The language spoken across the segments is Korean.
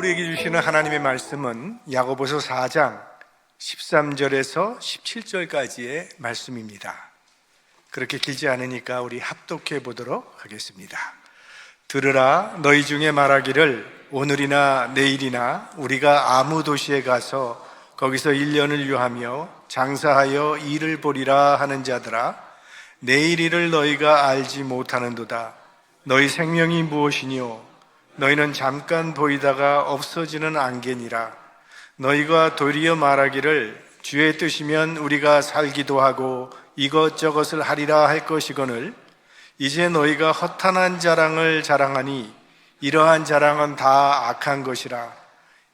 우리에게 주시는 하나님의 말씀은 야고보서 4장 13절에서 17절까지의 말씀입니다. 그렇게 길지 않으니까 우리 합독해 보도록 하겠습니다. 들으라, 너희 중에 말하기를 오늘이나 내일이나 우리가 아무 도시에 가서 거기서 1년을 유하며 장사하여 일을 보리라 하는 자들아, 내일 일을 너희가 알지 못하는도다. 너희 생명이 무엇이뇨? 너희는 잠깐 보이다가 없어지는 안개니라. 너희가 도리어 말하기를 주의 뜻이면 우리가 살기도 하고 이것저것을 하리라 할 것이거늘, 이제 너희가 허탄한 자랑을 자랑하니 이러한 자랑은 다 악한 것이라.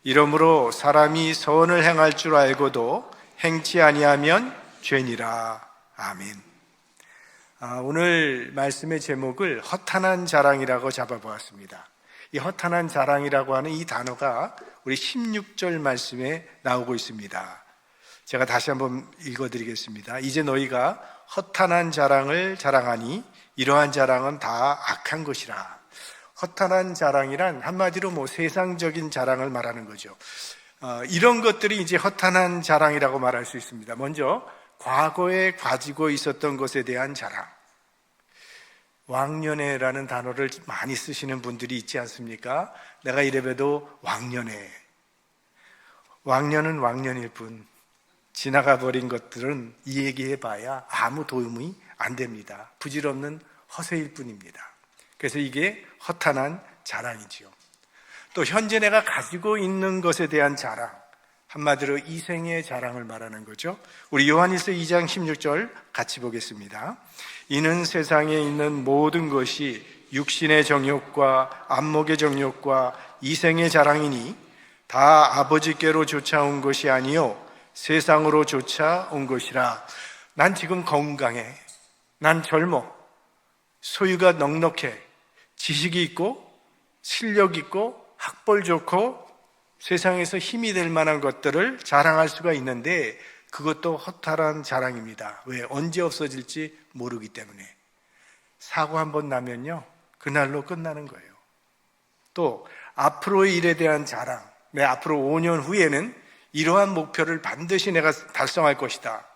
이러므로 사람이 선을 행할 줄 알고도 행치 아니하면 죄니라. 아멘. 오늘 말씀의 제목을 허탄한 자랑이라고 잡아보았습니다. 이 허탄한 자랑이라고 하는 이 단어가 우리 16절 말씀에 나오고 있습니다. 제가 다시 한번 읽어드리겠습니다. 이제 너희가 허탄한 자랑을 자랑하니 이러한 자랑은 다 악한 것이라. 허탄한 자랑이란 한마디로 세상적인 자랑을 말하는 거죠. 이런 것들이 이제 허탄한 자랑이라고 말할 수 있습니다. 먼저 과거에 가지고 있었던 것에 대한 자랑. 왕년회라는 단어를 많이 쓰시는 분들이 있지 않습니까? 내가 이래봬도 왕년회. 왕년은 왕년일 뿐, 지나가 버린 것들은 이 얘기해봐야 아무 도움이 안 됩니다. 부질없는 허세일 뿐입니다. 그래서 이게 허탄한 자랑이지요. 또 현재 내가 가지고 있는 것에 대한 자랑, 한마디로 이생의 자랑을 말하는 거죠. 우리 요한일서 2장 16절 같이 보겠습니다. 이는 세상에 있는 모든 것이 육신의 정욕과 안목의 정욕과 이생의 자랑이니 다 아버지께로 쫓아온 것이 아니요 세상으로 쫓아온 것이라. 난 지금 건강해, 난 젊어, 소유가 넉넉해, 지식이 있고 실력 있고 학벌 좋고 세상에서 힘이 될 만한 것들을 자랑할 수가 있는데, 그것도 허탈한 자랑입니다. 왜? 언제 없어질지 모르기 때문에. 사고 한번 나면요, 그날로 끝나는 거예요. 또 앞으로의 일에 대한 자랑, 내 앞으로 5년 후에는 이러한 목표를 반드시 내가 달성할 것이다.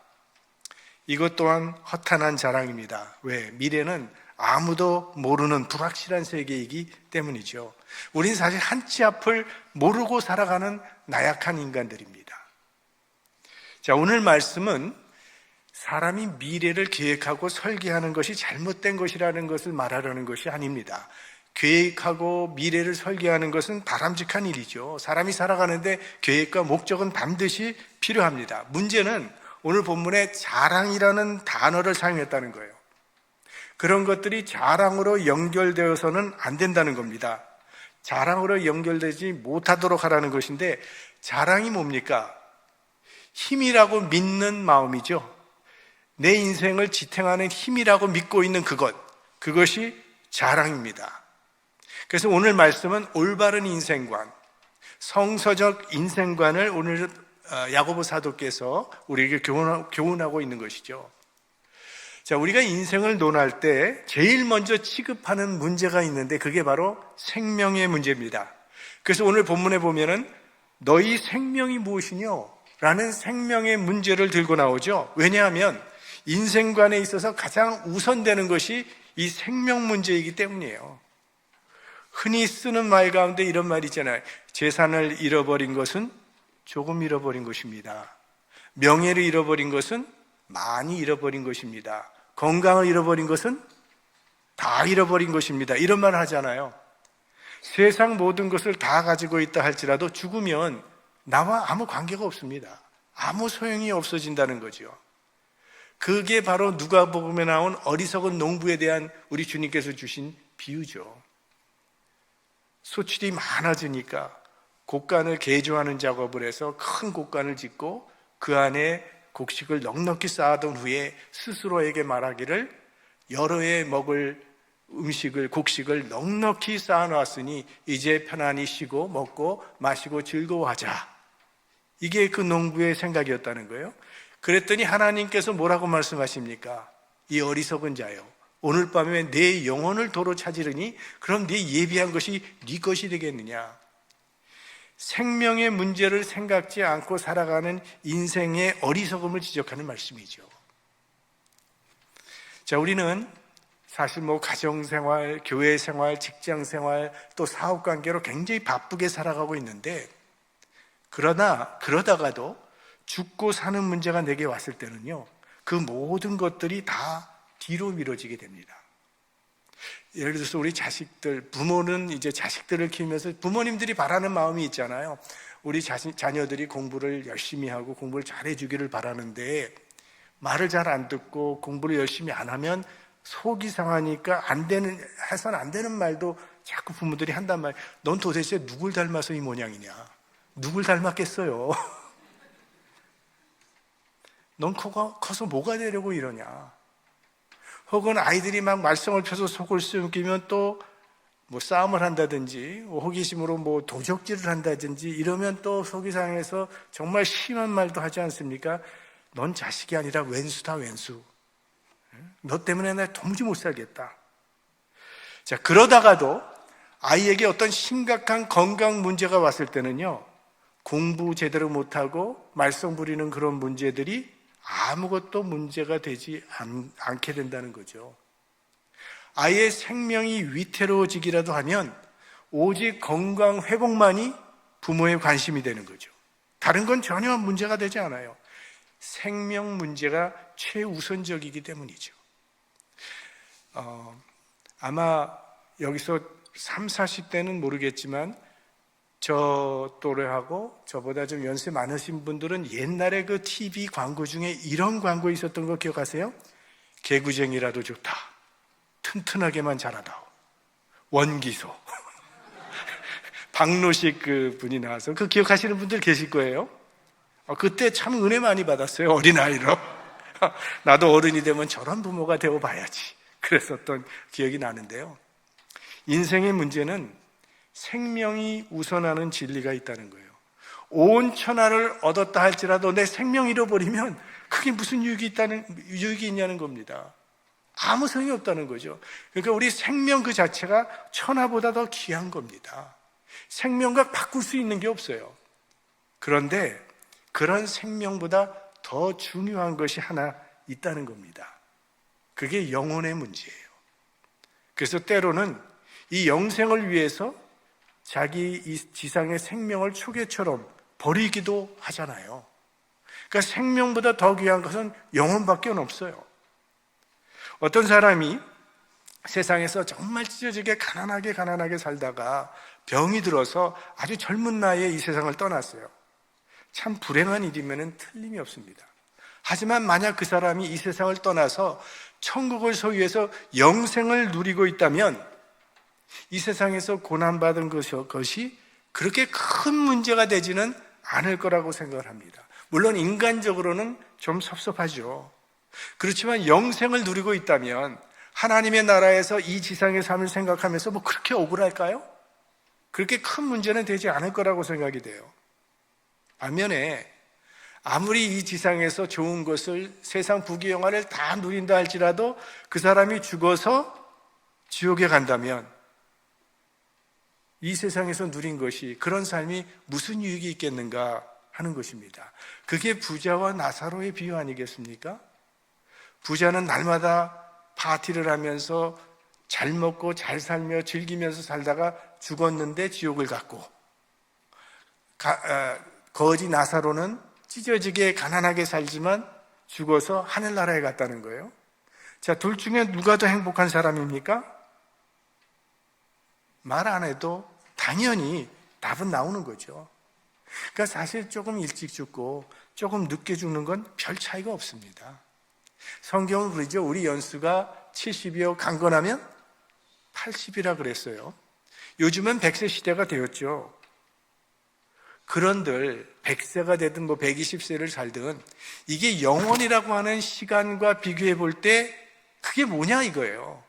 이것 또한 허탄한 자랑입니다. 왜? 미래는 아무도 모르는 불확실한 세계이기 때문이죠. 우린 사실 한 치 앞을 모르고 살아가는 나약한 인간들입니다. 자, 오늘 말씀은 사람이 미래를 계획하고 설계하는 것이 잘못된 것이라는 것을 말하려는 것이 아닙니다. 계획하고 미래를 설계하는 것은 바람직한 일이죠. 사람이 살아가는데 계획과 목적은 반드시 필요합니다. 문제는 오늘 본문에 자랑이라는 단어를 사용했다는 거예요. 그런 것들이 자랑으로 연결되어서는 안 된다는 겁니다. 자랑으로 연결되지 못하도록 하라는 것인데, 자랑이 뭡니까? 힘이라고 믿는 마음이죠. 내 인생을 지탱하는 힘이라고 믿고 있는 그것이 자랑입니다. 그래서 오늘 말씀은 올바른 인생관, 성서적 인생관을 오늘 야고보 사도께서 우리에게 교훈하고 있는 것이죠. 자, 우리가 인생을 논할 때 제일 먼저 취급하는 문제가 있는데, 그게 바로 생명의 문제입니다. 그래서 오늘 본문에 보면은 너희 생명이 무엇이뇨? 라는 생명의 문제를 들고 나오죠. 왜냐하면 인생관에 있어서 가장 우선되는 것이 이 생명 문제이기 때문이에요. 흔히 쓰는 말 가운데 이런 말이 있잖아요. 재산을 잃어버린 것은 조금 잃어버린 것입니다. 명예를 잃어버린 것은 많이 잃어버린 것입니다. 건강을 잃어버린 것은 다 잃어버린 것입니다. 이런 말을 하잖아요. 세상 모든 것을 다 가지고 있다 할지라도 죽으면 나와 아무 관계가 없습니다. 아무 소용이 없어진다는 거죠. 그게 바로 누가복음에 나온 어리석은 농부에 대한 우리 주님께서 주신 비유죠. 소출이 많아지니까 곡간을 개조하는 작업을 해서 큰 곡간을 짓고 그 안에 곡식을 넉넉히 쌓아둔 후에 스스로에게 말하기를 여러 해 먹을 곡식을 넉넉히 쌓아놨으니 이제 편안히 쉬고 먹고 마시고 즐거워하자. 이게 그 농부의 생각이었다는 거예요. 그랬더니 하나님께서 뭐라고 말씀하십니까? 이 어리석은 자요, 오늘 밤에 내 영혼을 도로 찾으려니 그럼 네 예비한 것이 네 것이 되겠느냐? 생명의 문제를 생각지 않고 살아가는 인생의 어리석음을 지적하는 말씀이죠. 자, 우리는 사실 가정생활, 교회생활, 직장생활, 또 사업관계로 굉장히 바쁘게 살아가고 있는데, 그러다가도 죽고 사는 문제가 내게 왔을 때는요, 그 모든 것들이 다 뒤로 미뤄지게 됩니다. 예를 들어서 우리 자식들, 부모는 이제 자식들을 키우면서 부모님들이 바라는 마음이 있잖아요. 우리 자녀들이 공부를 열심히 하고 공부를 잘해주기를 바라는데, 말을 잘 안 듣고 공부를 열심히 안 하면 속이 상하니까 해서는 안 되는 말도 자꾸 부모들이 한단 말이에요. 넌 도대체 누굴 닮아서 이 모양이냐? 누굴 닮았겠어요? 넌 커서 뭐가 되려고 이러냐? 혹은 아이들이 막 말썽을 펴서 속을 썩이면 또 싸움을 한다든지, 호기심으로 도적질을 한다든지 이러면 또 속이 상해서 정말 심한 말도 하지 않습니까? 넌 자식이 아니라 왼수다, 왼수. 너 때문에 나 도무지 못 살겠다. 자, 그러다가도 아이에게 어떤 심각한 건강 문제가 왔을 때는요, 공부 제대로 못하고 말썽 부리는 그런 문제들이 아무것도 문제가 되지 않게 된다는 거죠. 아이의 생명이 위태로워지기라도 하면 오직 건강 회복만이 부모의 관심이 되는 거죠. 다른 건 전혀 문제가 되지 않아요. 생명 문제가 최우선적이기 때문이죠. 아마 여기서 30, 40대는 모르겠지만 저 또래하고 저보다 좀 연세 많으신 분들은 옛날에 그 TV 광고 중에 이런 광고 있었던 거 기억하세요? 개구쟁이라도 좋다. 튼튼하게만 자라다. 원기소. 박노식 그 분이 나와서 그 기억하시는 분들 계실 거예요. 그때 참 은혜 많이 받았어요. 어린아이로. 나도 어른이 되면 저런 부모가 되어봐야지. 그랬었던 기억이 나는데요. 인생의 문제는 생명이 우선하는 진리가 있다는 거예요. 온 천하를 얻었다 할지라도 내 생명 잃어버리면 그게 무슨 유익이 있냐는 겁니다. 아무 소용이 없다는 거죠. 그러니까 우리 생명 그 자체가 천하보다 더 귀한 겁니다. 생명과 바꿀 수 있는 게 없어요. 그런데 그런 생명보다 더 중요한 것이 하나 있다는 겁니다. 그게 영혼의 문제예요. 그래서 때로는 이 영생을 위해서 자기 이 지상의 생명을 초계처럼 버리기도 하잖아요. 그러니까 생명보다 더 귀한 것은 영혼밖에 없어요. 어떤 사람이 세상에서 정말 찢어지게 가난하게 살다가 병이 들어서 아주 젊은 나이에 이 세상을 떠났어요. 참 불행한 일이면 틀림이 없습니다. 하지만 만약 그 사람이 이 세상을 떠나서 천국을 소유해서 영생을 누리고 있다면 이 세상에서 고난받은 것이 그렇게 큰 문제가 되지는 않을 거라고 생각을 합니다. 물론 인간적으로는 좀 섭섭하죠. 그렇지만 영생을 누리고 있다면 하나님의 나라에서 이 지상의 삶을 생각하면서 그렇게 억울할까요? 그렇게 큰 문제는 되지 않을 거라고 생각이 돼요. 반면에 아무리 이 지상에서 좋은 것을 세상 부귀영화를 다 누린다 할지라도 그 사람이 죽어서 지옥에 간다면 이 세상에서 누린 것이 그런 삶이 무슨 유익이 있겠는가 하는 것입니다. 그게 부자와 나사로의 비유 아니겠습니까? 부자는 날마다 파티를 하면서 잘 먹고 잘 살며 즐기면서 살다가 죽었는데 지옥을 갔고, 거지 나사로는 찢어지게 가난하게 살지만 죽어서 하늘나라에 갔다는 거예요. 자, 둘 중에 누가 더 행복한 사람입니까? 말 안 해도 당연히 답은 나오는 거죠. 그러니까 사실 조금 일찍 죽고 조금 늦게 죽는 건 별 차이가 없습니다. 성경은 그러죠. 우리 연수가 70이요 강건하면 80이라 그랬어요. 요즘은 100세 시대가 되었죠. 그런들 100세가 되든 120세를 살든 이게 영원이라고 하는 시간과 비교해 볼 때 그게 뭐냐 이거예요.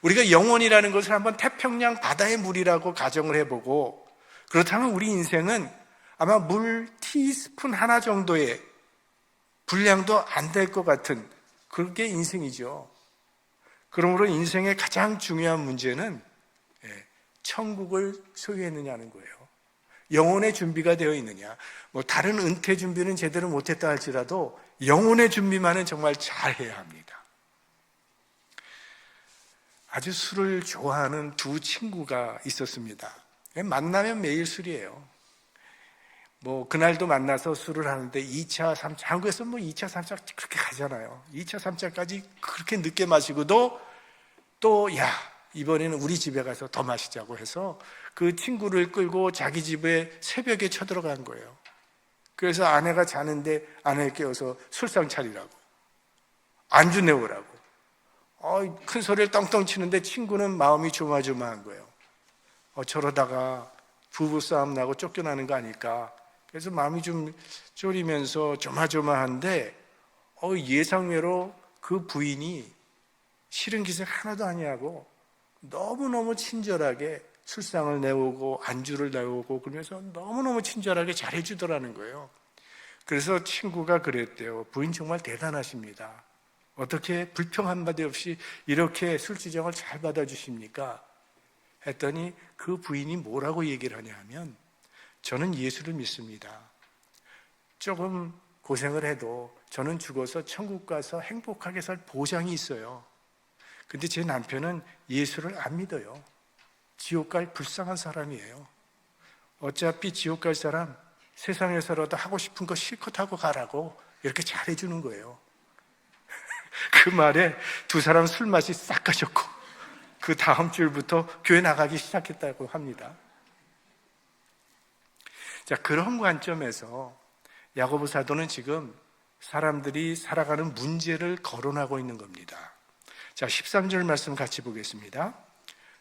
우리가 영원이라는 것을 한번 태평양 바다의 물이라고 가정을 해보고, 그렇다면 우리 인생은 아마 물 티스푼 하나 정도의 분량도 안 될 것 같은 그게 인생이죠. 그러므로 인생의 가장 중요한 문제는 천국을 소유했느냐는 거예요. 영혼의 준비가 되어 있느냐. 뭐 다른 은퇴 준비는 제대로 못했다 할지라도 영혼의 준비만은 정말 잘해야 합니다. 아주 술을 좋아하는 두 친구가 있었습니다. 만나면 매일 술이에요. 뭐 그날도 만나서 술을 하는데 2차, 3차, 한국에서 뭐 2차, 3차 그렇게 가잖아요. 2차, 3차까지 그렇게 늦게 마시고도 또 이번에는 우리 집에 가서 더 마시자고 해서 그 친구를 끌고 자기 집에 새벽에 쳐들어간 거예요. 그래서 아내가 자는데 아내 깨워서 술상 차리라고, 안주 내오라고. 큰 소리를 떵떵 치는데 친구는 마음이 조마조마한 거예요. 저러다가 부부싸움 나고 쫓겨나는 거 아닐까. 그래서 마음이 좀 졸이면서 조마조마한데 예상외로 그 부인이 싫은 기색 하나도 아니하고 너무너무 친절하게 술상을 내오고 안주를 내오고 그러면서 너무너무 친절하게 잘해주더라는 거예요. 그래서 친구가 그랬대요. 부인 정말 대단하십니다. 어떻게 불평 한마디 없이 이렇게 술주정을 잘 받아주십니까? 했더니 그 부인이 뭐라고 얘기를 하냐 하면, 저는 예수를 믿습니다. 조금 고생을 해도 저는 죽어서 천국 가서 행복하게 살 보장이 있어요. 근데 제 남편은 예수를 안 믿어요. 지옥 갈 불쌍한 사람이에요. 어차피 지옥 갈 사람 세상에서라도 하고 싶은 거 실컷 하고 가라고 이렇게 잘해주는 거예요. 그 말에 두 사람 술 맛이 싹 가셨고 그 다음 주부터 교회 나가기 시작했다고 합니다. 자, 그런 관점에서 야고보 사도는 지금 사람들이 살아가는 문제를 거론하고 있는 겁니다. 자, 13절 말씀 같이 보겠습니다.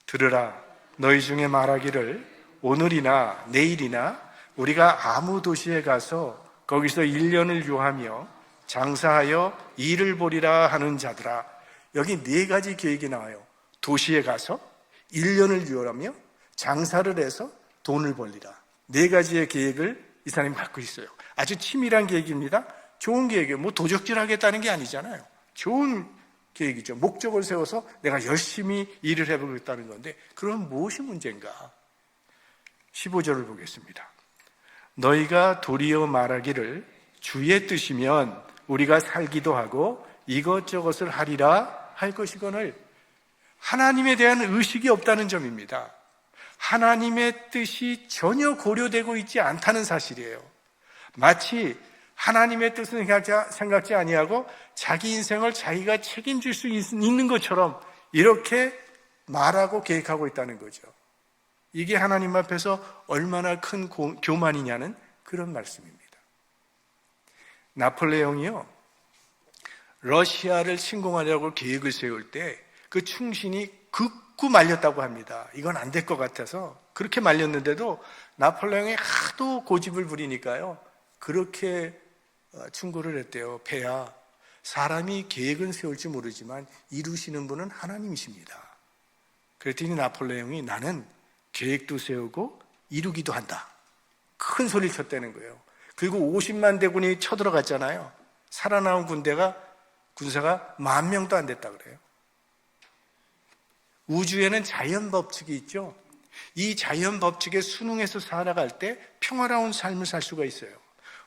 들으라, 너희 중에 말하기를 오늘이나 내일이나 우리가 아무 도시에 가서 거기서 1년을 유하며 장사하여 일을 보리라 하는 자들아. 여기 네 가지 계획이 나와요. 도시에 가서 1년을 유하며 장사를 해서 돈을 벌리라. 네 가지의 계획을 이 사람이 갖고 있어요. 아주 치밀한 계획입니다. 좋은 계획이에요. 뭐 도적질 하겠다는 게 아니잖아요. 좋은 계획이죠. 목적을 세워서 내가 열심히 일을 해보겠다는 건데, 그럼 무엇이 문제인가? 15절을 보겠습니다. 너희가 도리어 말하기를 주의 뜻이면 우리가 살기도 하고 이것저것을 하리라 할 것이거늘. 하나님에 대한 의식이 없다는 점입니다. 하나님의 뜻이 전혀 고려되고 있지 않다는 사실이에요. 마치 하나님의 뜻은 생각지 아니하고 자기 인생을 자기가 책임질 수 있는 것처럼 이렇게 말하고 계획하고 있다는 거죠. 이게 하나님 앞에서 얼마나 큰 교만이냐는 그런 말씀입니다. 나폴레옹이요, 러시아를 침공하려고 계획을 세울 때 그 충신이 극구 말렸다고 합니다. 이건 안 될 것 같아서 그렇게 말렸는데도 나폴레옹이 하도 고집을 부리니까요, 그렇게 충고를 했대요. 폐하, 사람이 계획은 세울지 모르지만 이루시는 분은 하나님이십니다. 그랬더니 나폴레옹이 나는 계획도 세우고 이루기도 한다. 큰 소리를 쳤다는 거예요. 그리고 50만 대군이 쳐들어갔잖아요. 살아나온 군사가 10,000명도 안 됐다 그래요. 우주에는 자연 법칙이 있죠. 이 자연 법칙에 순응해서 살아갈 때 평화로운 삶을 살 수가 있어요.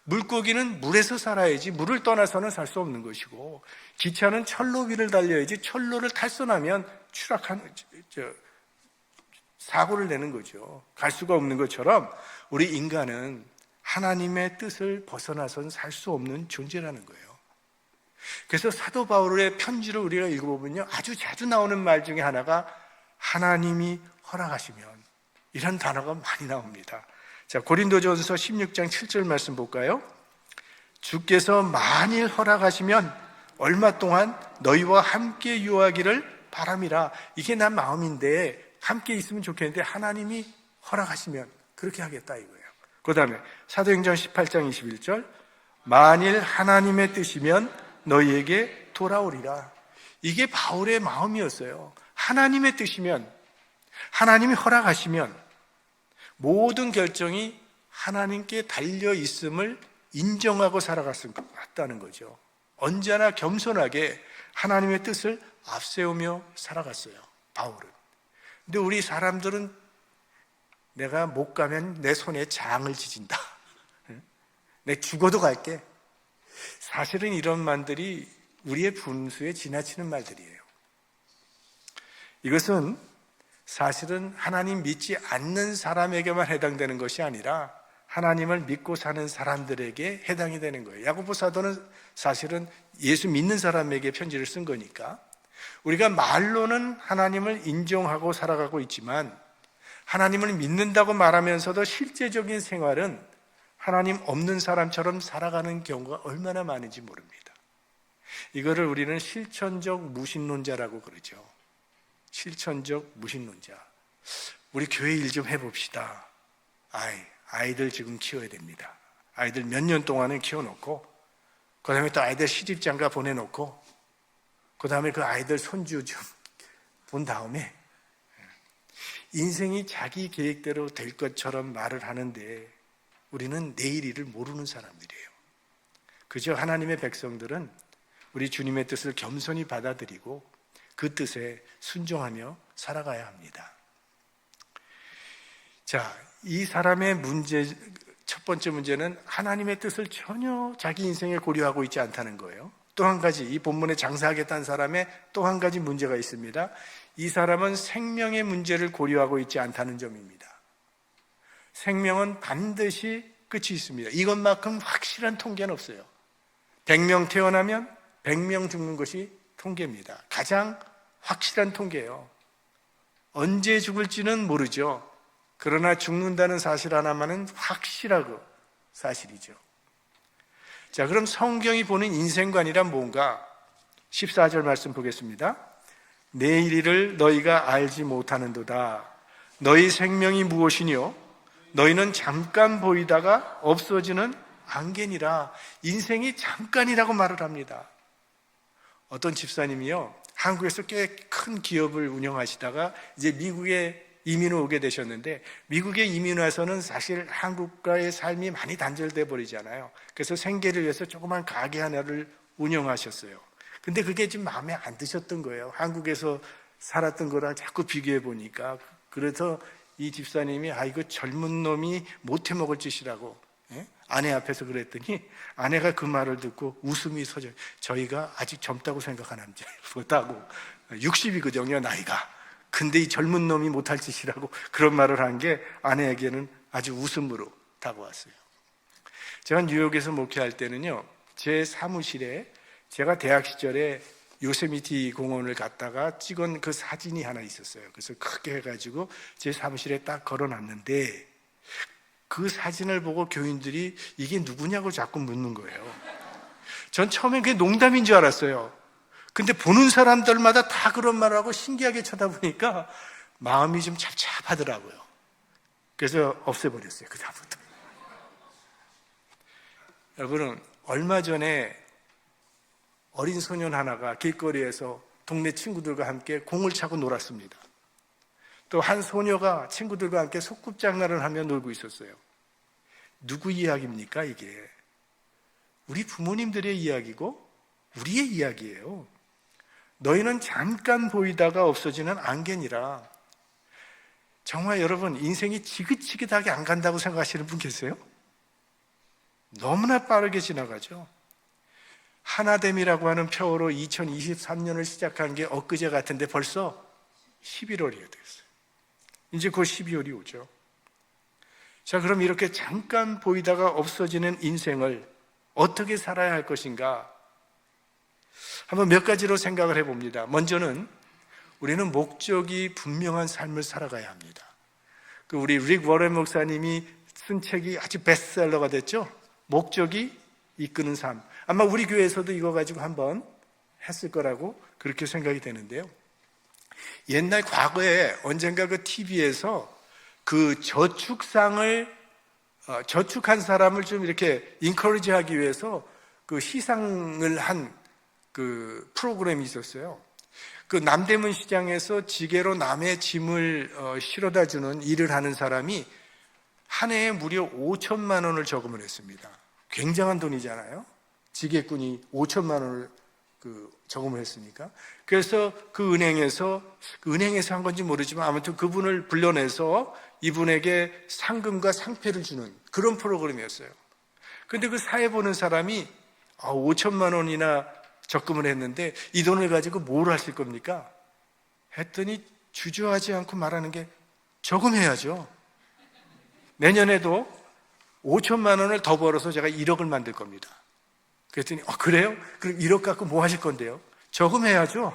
물고기는 물에서 살아야지 물을 떠나서는 살 수 없는 것이고, 기차는 철로 위를 달려야지 철로를 탈선하면 사고를 내는 거죠. 갈 수가 없는 것처럼 우리 인간은 하나님의 뜻을 벗어나서는 살 수 없는 존재라는 거예요. 그래서 사도 바울의 편지를 우리가 읽어보면요, 아주 자주 나오는 말 중에 하나가 하나님이 허락하시면, 이런 단어가 많이 나옵니다. 자, 고린도전서 16장 7절 말씀 볼까요? 주께서 만일 허락하시면 얼마 동안 너희와 함께 유하기를 바람이라. 이게 난 마음인데 함께 있으면 좋겠는데 하나님이 허락하시면 그렇게 하겠다 이거예요. 그 다음에 사도행전 18장 21절, 만일 하나님의 뜻이면 너희에게 돌아오리라. 이게 바울의 마음이었어요. 하나님의 뜻이면, 하나님이 허락하시면 모든 결정이 하나님께 달려있음을 인정하고 살아갔다는 거죠. 언제나 겸손하게 하나님의 뜻을 앞세우며 살아갔어요, 바울은. 근데 우리 사람들은 내가 못 가면 내 손에 장을 지진다. 내 죽어도 갈게. 사실은 이런 말들이 우리의 분수에 지나치는 말들이에요. 이것은 사실은 하나님 믿지 않는 사람에게만 해당되는 것이 아니라 하나님을 믿고 사는 사람들에게 해당이 되는 거예요. 야고보 사도는 사실은 예수 믿는 사람에게 편지를 쓴 거니까 우리가 말로는 하나님을 인정하고 살아가고 있지만 하나님을 믿는다고 말하면서도 실제적인 생활은 하나님 없는 사람처럼 살아가는 경우가 얼마나 많은지 모릅니다. 이거를 우리는 실천적 무신론자라고 그러죠. 실천적 무신론자. 우리 교회 일 좀 해봅시다. 아이들 지금 키워야 됩니다. 아이들 몇 년 동안은 키워놓고 그 다음에 또 아이들 시집장가 보내놓고 그 다음에 그 아이들 손주 좀 본 다음에 인생이 자기 계획대로 될 것처럼 말을 하는데 우리는 내일 일을 모르는 사람들이에요. 그저 하나님의 백성들은 우리 주님의 뜻을 겸손히 받아들이고 그 뜻에 순종하며 살아가야 합니다. 자, 이 사람의 문제, 첫 번째 문제는 하나님의 뜻을 전혀 자기 인생에 고려하고 있지 않다는 거예요. 또 한 가지, 이 본문에 장사하겠다는 사람의 또 한 가지 문제가 있습니다. 이 사람은 생명의 문제를 고려하고 있지 않다는 점입니다. 생명은 반드시 끝이 있습니다. 이것만큼 확실한 통계는 없어요. 100명 태어나면 100명 죽는 것이 통계입니다. 가장 확실한 통계예요. 언제 죽을지는 모르죠. 그러나 죽는다는 사실 하나만은 확실하고 사실이죠. 자, 그럼 성경이 보는 인생관이란 뭔가? 14절 말씀 보겠습니다. 내일 일을 너희가 알지 못하는도다. 너희 생명이 무엇이뇨? 너희는 잠깐 보이다가 없어지는 안개니라. 인생이 잠깐이라고 말을 합니다. 어떤 집사님이요, 한국에서 꽤 큰 기업을 운영하시다가 이제 미국에 이민을 오게 되셨는데, 미국에 이민 와서는 사실 한국과의 삶이 많이 단절돼 버리잖아요. 그래서 생계를 위해서 조그만 가게 하나를 운영하셨어요. 근데 그게 좀 마음에 안 드셨던 거예요. 한국에서 살았던 거랑 자꾸 비교해 보니까. 그래서 이 집사님이 이거 젊은 놈이 못해 먹을 짓이라고 아내 앞에서 그랬더니 아내가 그 말을 듣고 웃음이 서져요. 저희가 아직 젊다고 생각하는 남자보다고 60이거든요, 나이가. 근데 이 젊은 놈이 못할 짓이라고 그런 말을 한 게 아내에게는 아주 웃음으로 다가왔어요. 제가 뉴욕에서 목회할 때는요, 제 사무실에 제가 대학 시절에 요세미티 공원을 갔다가 찍은 그 사진이 하나 있었어요. 그래서 크게 해가지고 제 사무실에 딱 걸어놨는데 그 사진을 보고 교인들이 이게 누구냐고 자꾸 묻는 거예요. 전 처음엔 그게 농담인 줄 알았어요. 근데 보는 사람들마다 다 그런 말을 하고 신기하게 쳐다보니까 마음이 좀 잡잡하더라고요. 그래서 없애버렸어요, 그 다음부터. 여러분은 얼마 전에 어린 소년 하나가 길거리에서 동네 친구들과 함께 공을 차고 놀았습니다. 또 한 소녀가 친구들과 함께 소꿉장난을 하며 놀고 있었어요. 누구 이야기입니까, 이게? 우리 부모님들의 이야기고 우리의 이야기예요. 너희는 잠깐 보이다가 없어지는 안개니라. 정말 여러분, 인생이 지긋지긋하게 안 간다고 생각하시는 분 계세요? 너무나 빠르게 지나가죠. 하나됨이라고 하는 표어로 2023년을 시작한 게 엊그제 같은데 벌써 11월이 됐어요. 이제 곧 12월이 오죠. 자, 그럼 이렇게 잠깐 보이다가 없어지는 인생을 어떻게 살아야 할 것인가? 한번 몇 가지로 생각을 해봅니다. 먼저는 우리는 목적이 분명한 삶을 살아가야 합니다. 우리 릭 워렌 목사님이 쓴 책이 아주 베스트셀러가 됐죠. 목적이 이끄는 삶. 아마 우리 교회에서도 이거 가지고 한번 했을 거라고 그렇게 생각이 되는데요. 옛날 과거에 언젠가 그 TV에서 그 저축한 사람을 좀 이렇게 인커리지 하기 위해서 그 시상을 한 그 프로그램이 있었어요. 그 남대문 시장에서 지게로 남의 짐을 실어다 주는 일을 하는 사람이 한 해에 무려 5천만 원을 저금을 했습니다. 굉장한 돈이잖아요. 지게꾼이 5천만 원을 저금을 했으니까. 그래서 그 은행에서 한 건지 모르지만 아무튼 그분을 불러내서 이분에게 상금과 상패를 주는 그런 프로그램이었어요. 근데 그 사회 보는 사람이 5천만 원이나 적금을 했는데 이 돈을 가지고 뭘 하실 겁니까? 했더니 주저하지 않고 말하는 게 저금해야죠. 내년에도 5천만 원을 더 벌어서 제가 1억을 만들 겁니다. 그랬더니 그래요? 그럼 1억 갖고 뭐 하실 건데요? 저금해야죠.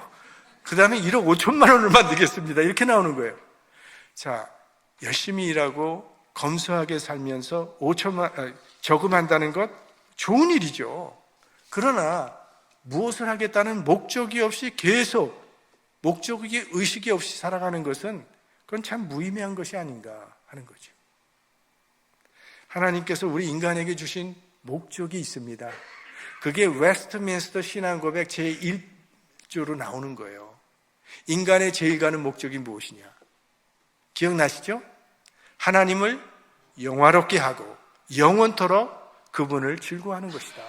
그 다음에 1억 5천만 원을 만들겠습니다. 이렇게 나오는 거예요. 자, 열심히 일하고 검소하게 살면서 저금한다는 것 좋은 일이죠. 그러나 무엇을 하겠다는 목적이 없이 계속 목적이 의식이 없이 살아가는 것은 그건 참 무의미한 것이 아닌가 하는 거죠. 하나님께서 우리 인간에게 주신 목적이 있습니다. 그게 웨스트민스터 신앙고백 제1조로 나오는 거예요. 인간의 제일 가는 목적이 무엇이냐? 기억나시죠? 하나님을 영화롭게 하고 영원토록 그분을 즐거워하는 것이다.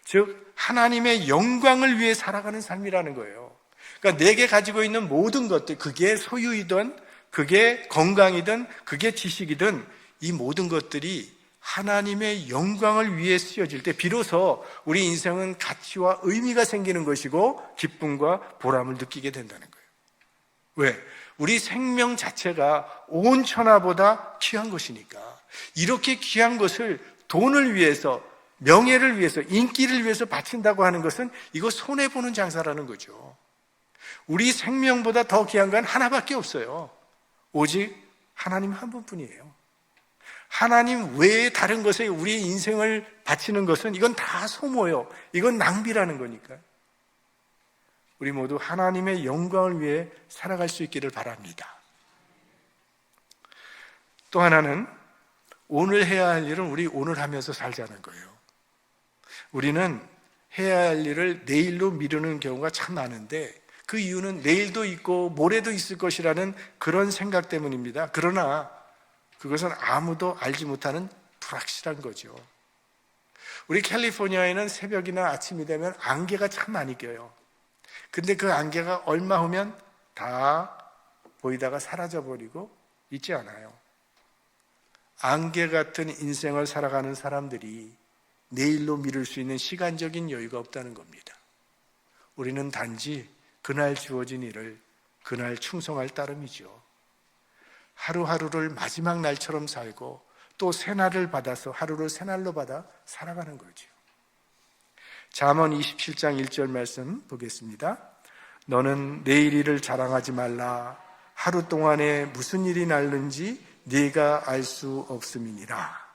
즉 하나님의 영광을 위해 살아가는 삶이라는 거예요. 그러니까 내게 가지고 있는 모든 것들, 그게 소유이든 그게 건강이든 그게 지식이든 이 모든 것들이 하나님의 영광을 위해 쓰여질 때 비로소 우리 인생은 가치와 의미가 생기는 것이고 기쁨과 보람을 느끼게 된다는 거예요. 왜? 우리 생명 자체가 온 천하보다 귀한 것이니까. 이렇게 귀한 것을 돈을 위해서, 명예를 위해서, 인기를 위해서 바친다고 하는 것은 이거 손해보는 장사라는 거죠. 우리 생명보다 더 귀한 건 하나밖에 없어요. 오직 하나님 한 분뿐이에요. 하나님 외에 다른 것에 우리의 인생을 바치는 것은 이건 다 소모예요. 이건 낭비라는 거니까요. 우리 모두 하나님의 영광을 위해 살아갈 수 있기를 바랍니다. 또 하나는 오늘 해야 할 일은 우리 오늘 하면서 살자는 거예요. 우리는 해야 할 일을 내일로 미루는 경우가 참 많은데 그 이유는 내일도 있고 모레도 있을 것이라는 그런 생각 때문입니다. 그러나 그것은 아무도 알지 못하는 불확실한 거죠. 우리 캘리포니아에는 새벽이나 아침이 되면 안개가 참 많이 껴요. 근데 그 안개가 얼마 후면 다 보이다가 사라져버리고 있지 않아요. 안개 같은 인생을 살아가는 사람들이 내일로 미룰 수 있는 시간적인 여유가 없다는 겁니다. 우리는 단지 그날 주어진 일을 그날 충성할 따름이죠. 하루하루를 마지막 날처럼 살고 또 새날을 받아서 하루를 새날로 받아 살아가는 거죠. 잠언 27장 1절 말씀 보겠습니다. 너는 내일 일을 자랑하지 말라. 하루 동안에 무슨 일이 날는지 네가 알 수 없음이니라.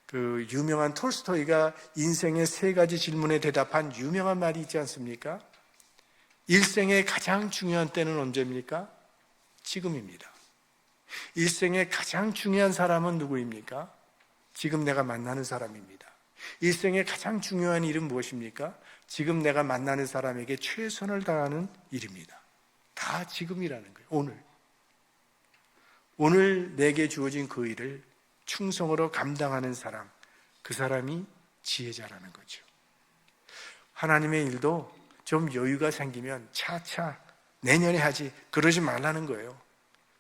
그 유명한 톨스토이가 인생의 3가지 질문에 대답한 유명한 말이 있지 않습니까? 일생의 가장 중요한 때는 언제입니까? 지금입니다. 일생의 가장 중요한 사람은 누구입니까? 지금 내가 만나는 사람입니다. 일생의 가장 중요한 일은 무엇입니까? 지금 내가 만나는 사람에게 최선을 다하는 일입니다. 다 지금이라는 거예요. 오늘 내게 주어진 그 일을 충성으로 감당하는 사람, 그 사람이 지혜자라는 거죠. 하나님의 일도 좀 여유가 생기면 차차 내년에 하지 그러지 말라는 거예요.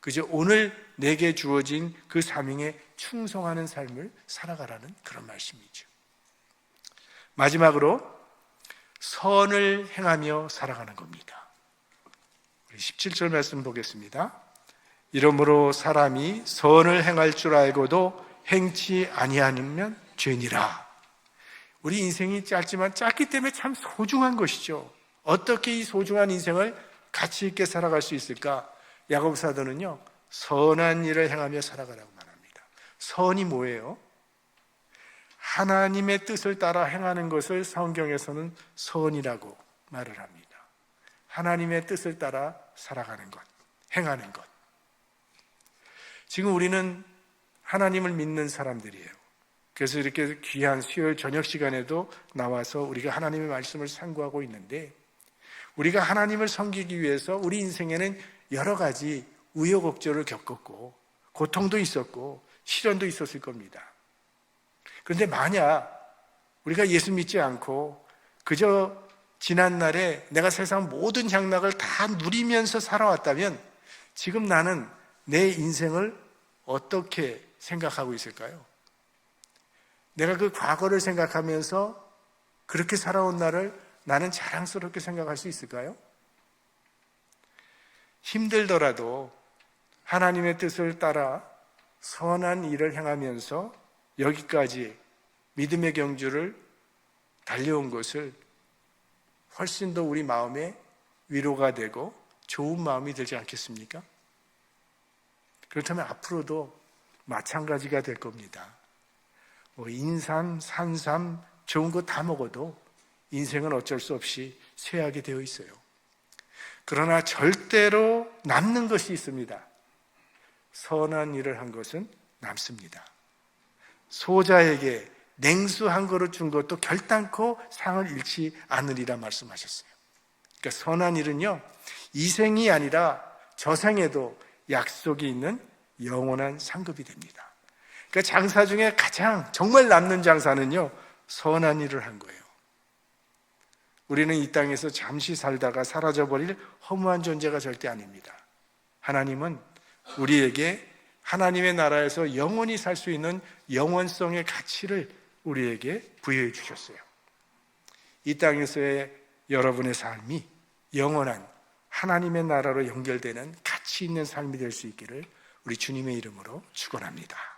그저 오늘 내게 주어진 그 사명에 충성하는 삶을 살아가라는 그런 말씀이죠. 마지막으로 선을 행하며 살아가는 겁니다. 우리 17절 말씀 보겠습니다. 이러므로 사람이 선을 행할 줄 알고도 행치 아니하면 죄니라. 우리 인생이 짧지만 짧기 때문에 참 소중한 것이죠. 어떻게 이 소중한 인생을 가치 있게 살아갈 수 있을까? 야고보 사도는요, 선한 일을 행하며 살아가라고 말합니다. 선이 뭐예요? 하나님의 뜻을 따라 행하는 것을 성경에서는 선이라고 말을 합니다. 하나님의 뜻을 따라 살아가는 것, 행하는 것. 지금 우리는 하나님을 믿는 사람들이에요. 그래서 이렇게 귀한 수요일 저녁 시간에도 나와서 우리가 하나님의 말씀을 상고하고 있는데, 우리가 하나님을 섬기기 위해서 우리 인생에는 여러 가지 우여곡절을 겪었고 고통도 있었고 시련도 있었을 겁니다. 그런데 만약 우리가 예수 믿지 않고 그저 지난날에 내가 세상 모든 향락을 다 누리면서 살아왔다면 지금 나는 내 인생을 어떻게 생각하고 있을까요? 내가 그 과거를 생각하면서 그렇게 살아온 나를 나는 자랑스럽게 생각할 수 있을까요? 힘들더라도 하나님의 뜻을 따라 선한 일을 행하면서 여기까지 믿음의 경주를 달려온 것을 훨씬 더 우리 마음에 위로가 되고 좋은 마음이 들지 않겠습니까? 그렇다면 앞으로도 마찬가지가 될 겁니다. 인삼, 산삼, 좋은 거 다 먹어도 인생은 어쩔 수 없이 쇠하게 되어 있어요. 그러나 절대로 남는 것이 있습니다. 선한 일을 한 것은 남습니다. 소자에게 냉수 한 그릇 준 것도 결단코 상을 잃지 않으리라 말씀하셨어요. 그러니까 선한 일은요, 이 생이 아니라 저생에도 약속이 있는 영원한 상급이 됩니다. 그러니까 장사 중에 가장 정말 남는 장사는요, 선한 일을 한 거예요. 우리는 이 땅에서 잠시 살다가 사라져버릴 허무한 존재가 절대 아닙니다. 하나님은 우리에게 하나님의 나라에서 영원히 살 수 있는 영원성의 가치를 우리에게 부여해 주셨어요. 이 땅에서의 여러분의 삶이 영원한 하나님의 나라로 연결되는 가치 있는 삶이 될 수 있기를 우리 주님의 이름으로 축원합니다.